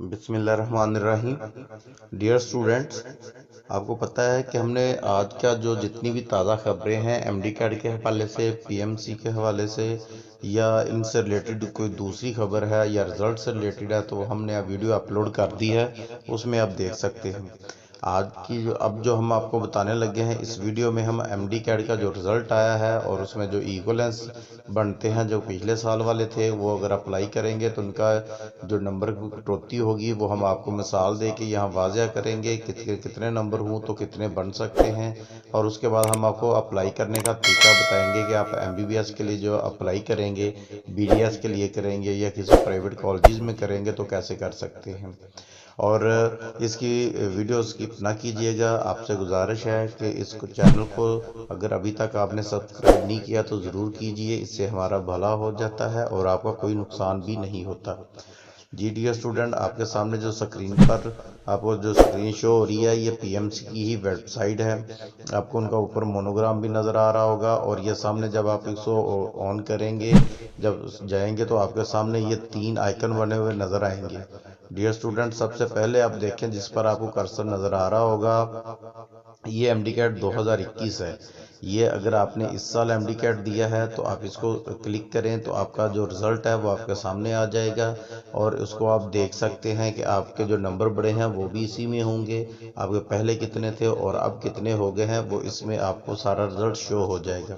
बिस्मिल्लाहिर्रहमानिर्रहीम। Dear students, आपको पता है कि हमने आज का जो जितनी भी ताज़ा खबरें हैं एमडी कैट के हवाले से, पीएमसी के हवाले से या इनसे रिलेटेड कोई दूसरी खबर है या रिज़ल्ट से रिलेटेड है, तो हमने वीडियो अपलोड कर दी है, उसमें आप देख सकते हैं। आज की अब जो हम आपको बताने लगे हैं इस वीडियो में, हम एमडी कैट का जो रिज़ल्ट आया है और उसमें जो इक्विवेलेंस बनते हैं जो पिछले साल वाले थे, वो अगर अप्लाई करेंगे तो उनका जो नंबर की कटौती होगी वो हम आपको मिसाल दे के यहाँ वाज़ह करेंगे कितने नंबर हों तो कितने बन सकते हैं। और उसके बाद हम आपको अप्लाई करने का तरीका बताएंगे कि आप एमबीबीएस के लिए जो अप्लाई करेंगे, बीडीएस के लिए करेंगे या किसी प्राइवेट कॉलेज में करेंगे तो कैसे कर सकते हैं। और इसकी वीडियो स्किप ना कीजिएगा। आपसे गुजारिश है कि इस चैनल को अगर अभी तक आपने सब्सक्राइब नहीं किया तो ज़रूर कीजिए, इससे हमारा भला हो जाता है और आपका कोई नुकसान भी नहीं होता। जी डियर स्टूडेंट, आपके सामने जो स्क्रीन पर आपको जो स्क्रीन शो हो रही है ये पीएमसी की ही वेबसाइट है। आपको उनका ऊपर मोनोग्राम भी नज़र आ रहा होगा और ये सामने जब आप इसको ऑन करेंगे, जब जाएंगे तो आपके सामने ये 3 आइकन बने हुए नज़र आएंगे। डियर स्टूडेंट, सबसे पहले आप देखें जिस पर आपको कर्सर नज़र आ रहा होगा, ये एमडी कैट 2021 है। ये अगर आपने इस साल एमडी कैट दिया है तो आप इसको क्लिक करें तो आपका जो रिज़ल्ट है वो आपके सामने आ जाएगा और उसको आप देख सकते हैं कि आपके जो नंबर बड़े हैं वो भी इसी में होंगे। आपके पहले कितने थे और अब कितने हो गए हैं वो इसमें आपको सारा रिज़ल्ट शो हो जाएगा।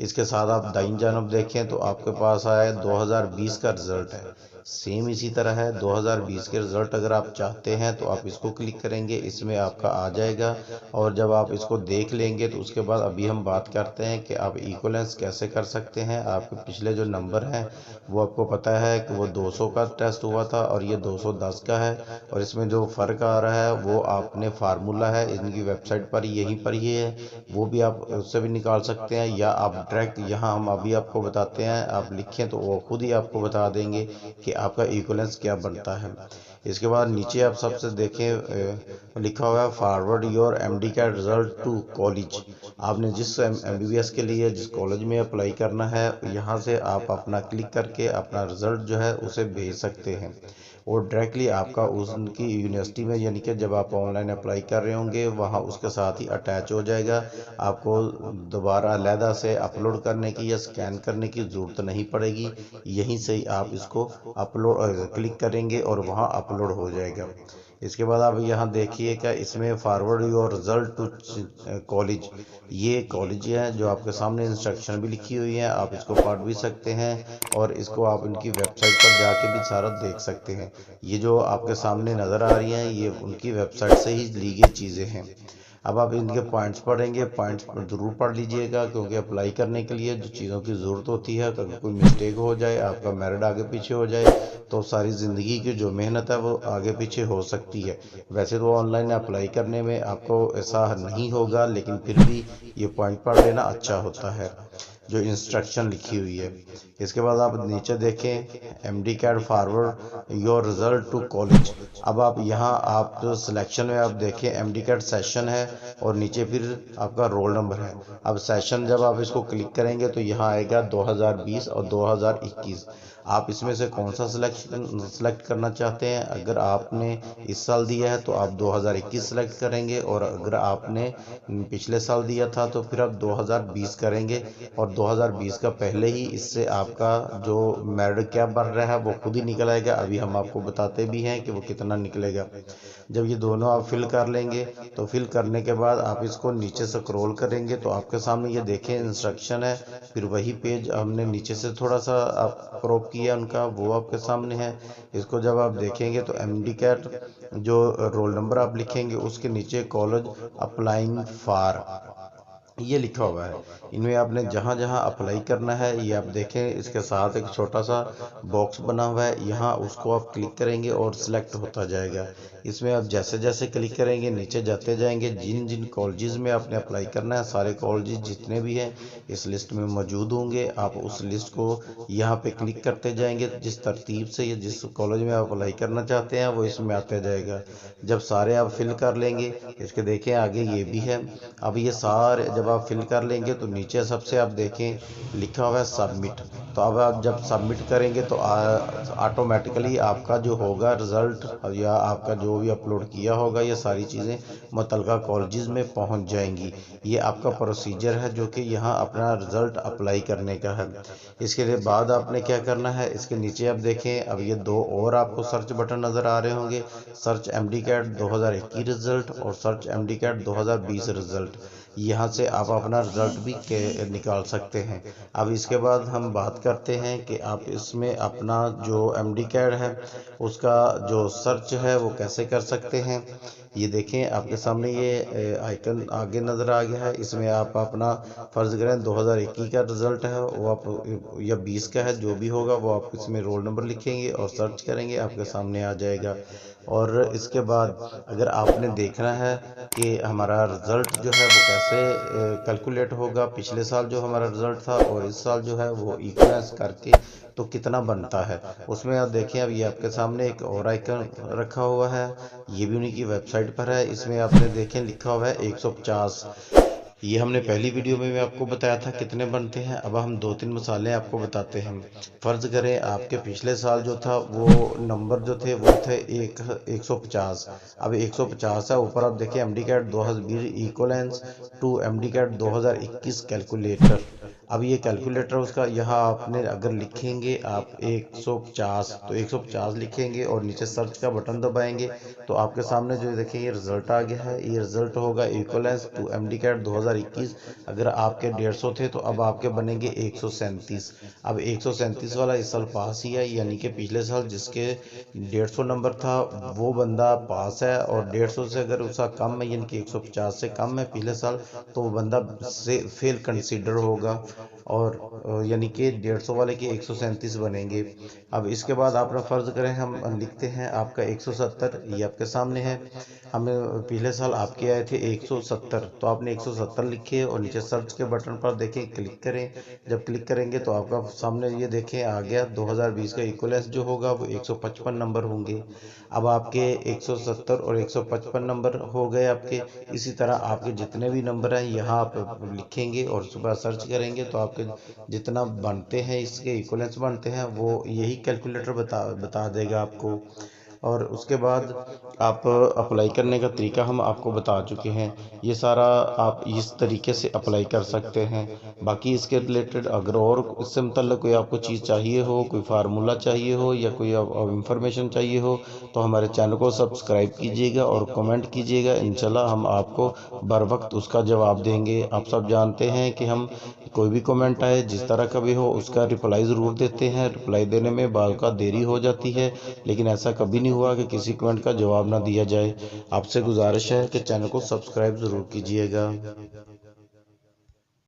इसके साथ आप दाईं जानब देखें तो आपके पास आया 2020 का रिज़ल्ट है। सेम इसी तरह है 2020 के रिज़ल्ट अगर आप चाहते हैं तो आप इसको क्लिक करेंगे, इसमें आपका आ जाएगा। और जब आप इसको देख लेंगे तो उसके बाद अभी हम बात करते हैं कि आप इक्विवेलेंस कैसे कर सकते हैं। आपके पिछले जो नंबर हैं वो आपको पता है कि वो 200 का टेस्ट हुआ था और ये 210 का है। और इसमें जो फ़र्क आ रहा है वो आपने फार्मूला है इनकी वेबसाइट पर यहीं पर ही है, वो भी आप उससे भी निकाल सकते हैं या आप डायरेक्ट यहाँ हम अभी आपको बताते हैं, आप लिखें तो वो खुद ही आपको बता देंगे कि आपका इक्विवेलेंस क्या बनता है। इसके बाद नीचे आप सबसे देखें लिखा हुआ है forward your MD CAT result to college. आपने जिस एमबीबीएस के लिए जिस कॉलेज में अप्लाई करना है यहाँ से आप अपना क्लिक करके अपना रिजल्ट जो है उसे भेज सकते हैं और डायरेक्टली आपका उनकी यूनिवर्सिटी में, यानी कि जब आप ऑनलाइन अप्लाई कर रहे होंगे वहाँ उसके साथ ही अटैच हो जाएगा। आपको दोबारा अलहदा से अपलोड करने की या स्कैन करने की ज़रूरत नहीं पड़ेगी, यहीं से ही आप इसको अपलोड क्लिक करेंगे और वहाँ अपलोड हो जाएगा। इसके बाद आप यहाँ देखिएगा इसमें forward your result to college, ये कॉलेज है जो आपके सामने इंस्ट्रक्शन भी लिखी हुई है, आप इसको पढ़ भी सकते हैं और इसको आप इनकी वेबसाइट पर जाके भी सारा देख सकते हैं। ये जो आपके सामने नज़र आ रही हैं ये उनकी वेबसाइट से ही ली गई चीज़ें हैं। अब आप इनके पॉइंट्स पढ़ेंगे, पॉइंट्स ज़रूर पढ़ लीजिएगा क्योंकि अप्लाई करने के लिए जो चीज़ों की ज़रूरत होती है, अगर कोई मिस्टेक हो जाए, आपका मेरिट आगे पीछे हो जाए तो सारी ज़िंदगी की जो मेहनत है वो आगे पीछे हो सकती है। वैसे तो ऑनलाइन अप्लाई करने में आपको ऐसा नहीं होगा, लेकिन फिर भी ये पॉइंट पढ़ लेना अच्छा होता है जो इंस्ट्रक्शन लिखी हुई है। इसके बाद आप नीचे देखें MD CAT forward your result to college. अब आप यहाँ आप जो सिलेक्शन में आप देखें एमडी कैट सेशन है और नीचे फिर आपका रोल नंबर है। अब सेशन जब आप इसको क्लिक करेंगे तो यहाँ आएगा 2020 और 2021। आप इसमें से कौन सा सिलेक्ट करना चाहते हैं। अगर आपने इस साल दिया है तो आप 2021 सेलेक्ट करेंगे और अगर आपने पिछले साल दिया था तो फिर आप 2020 करेंगे और 2020 का पहले ही इससे आपका जो मेरिट क्या बन रहा है वो खुद ही निकल आएगा। अभी हम आपको बताते भी हैं कि वो कितना निकलेगा। जब ये दोनों आप फिल कर लेंगे तो फिल करने के बाद आप इसको नीचे स्क्रॉल करेंगे तो आपके सामने ये देखें इंस्ट्रक्शन है, फिर वही पेज हमने नीचे से थोड़ा सा आप क्रॉप किया उनका, वो आपके सामने है। इसको जब आप देखेंगे तो एमडी कैट जो रोल नंबर आप लिखेंगे उसके नीचे कॉलेज अप्लाइंग फॉर ये लिखा हुआ है। इनमें आपने जहाँ जहाँ अप्लाई करना है ये आप देखें, इसके साथ एक छोटा सा बॉक्स बना हुआ है, यहाँ उसको आप क्लिक करेंगे और सिलेक्ट होता जाएगा। इसमें आप जैसे जैसे क्लिक करेंगे नीचे जाते जाएंगे, जिन जिन कॉलेजेस में आपने अप्लाई करना है सारे कॉलेजेस जितने भी हैं इस लिस्ट में मौजूद होंगे। आप उस लिस्ट को यहाँ पे क्लिक करते जाएंगे, जिस तरतीब से या जिस कॉलेज में आप अप्लाई करना चाहते हैं वो इसमें आता जाएगा। जब सारे आप फिल कर लेंगे, इसके देखें आगे ये भी है। अब ये सारे जब जब आप फिल कर लेंगे तो नीचे सबसे आप देखें लिखा हुआ है सबमिट। तो अब आप जब सबमिट करेंगे तो ऑटोमेटिकली आपका जो होगा रिज़ल्ट या आपका जो भी अपलोड किया होगा ये सारी चीज़ें मुतल्लिका कॉलेजेस में पहुंच जाएंगी। ये आपका प्रोसीजर है जो कि यहाँ अपना रिज़ल्ट अप्लाई करने का है। इसके लिए बाद आपने क्या करना है, इसके नीचे आप देखें अब ये दो और आपको सर्च बटन नज़र आ रहे होंगे, सर्च MD-CAT 2021 रिज़ल्ट और सर्च MD-CAT 2020 रिज़ल्ट। यहाँ से आप अपना रिज़ल्ट भी निकाल सकते हैं। अब इसके बाद हम बात करते हैं कि आप इसमें अपना जो MD-CAT है उसका जो सर्च है वो कैसे कर सकते हैं। ये देखें आपके सामने ये आइकन आगे नज़र आ गया है। इसमें आप अपना फ़र्ज़ करें 2021 का रिज़ल्ट है वो आप या 20 का है, जो भी होगा वो आप इसमें रोल नंबर लिखेंगे और सर्च करेंगे, आपके सामने आ जाएगा। और इसके बाद अगर आपने देखना है कि हमारा रिज़ल्ट जो है वो कैसे कैलकुलेट होगा, पिछले साल जो हमारा रिज़ल्ट था और इस साल जो है वो इक्वलेंस करके तो कितना बनता है, उसमें आप देखें अब ये आपके सामने एक और आइकन रखा हुआ है, ये भी उन्हीं की वेबसाइट पर है। इसमें आपने देखें लिखा हुआ है 150। ये हमने पहली वीडियो में आपको बताया था कितने बनते हैं। अब हम 2-3 मसाले आपको बताते हैं। फ़र्ज़ करें आपके पिछले साल जो था वो नंबर जो थे वो थे 150। अब 150 है, ऊपर आप देखें MD-CAT 2020 equivalence to MD-CAT 2021 calculator. अब ये कैलकुलेटर उसका यहाँ आपने अगर लिखेंगे आप 150 तो 150 लिखेंगे और नीचे सर्च का बटन दबाएंगे तो आपके सामने जो देखें ये रिज़ल्ट आ गया है। ये रिज़ल्ट होगा इक्वलेंस टू MD-CAT 2021। अगर आपके 150 थे तो अब आपके बनेंगे 137। अब 137 वाला इस साल पास ही है, यानी कि पिछले साल जिसके 150 नंबर था वो बंदा पास है, और 150 से अगर उसका कम है यानी कि 150 से कम है पिछले साल तो वो बंदा से फेल कंसीडर होगा, और यानी कि 150 वाले के 137 बनेंगे। अब इसके बाद आपने फ़र्ज़ करें हम लिखते हैं आपका 170, ये आपके सामने है। हमें पिछले साल आपके आए थे 170, तो आपने 170 लिखे और नीचे सर्च के बटन पर देखें क्लिक करें। जब क्लिक करेंगे तो आपका सामने ये देखें आ गया 2020 का इक्वलेंस जो होगा वो 155 नंबर होंगे। अब आपके 170 और 155 नंबर हो गए आपके। इसी तरह आपके जितने भी नंबर हैं यहाँ आप लिखेंगे और सुबह सर्च करेंगे तो आपके जितना बनते हैं इसके इक्वलेंस बनते हैं वो यही कैलकुलेटर बता देगा आपको। और उसके बाद आप अप्लाई करने का तरीका हम आपको बता चुके हैं। ये सारा आप इस तरीके से अप्लाई कर सकते हैं। बाकी इसके रिलेटेड अगर और इससे मतलब कोई आपको चीज़ चाहिए हो, कोई फार्मूला चाहिए हो या कोई इंफॉर्मेशन चाहिए हो तो हमारे चैनल को सब्सक्राइब कीजिएगा और कमेंट कीजिएगा। इंशाल्लाह हम आपको बर वक्त उसका जवाब देंगे। आप सब जानते हैं कि हम कोई भी कमेंट आए जिस तरह का भी हो उसका रिप्लाई ज़रूर देते हैं। रिप्लाई देने में बाल का देरी हो जाती है, लेकिन ऐसा कभी नहीं हुआ कि किसी कमेंट का जवाब ना दिया जाए। आपसे गुजारिश है कि चैनल को सब्सक्राइब ज़रूर कीजिएगा।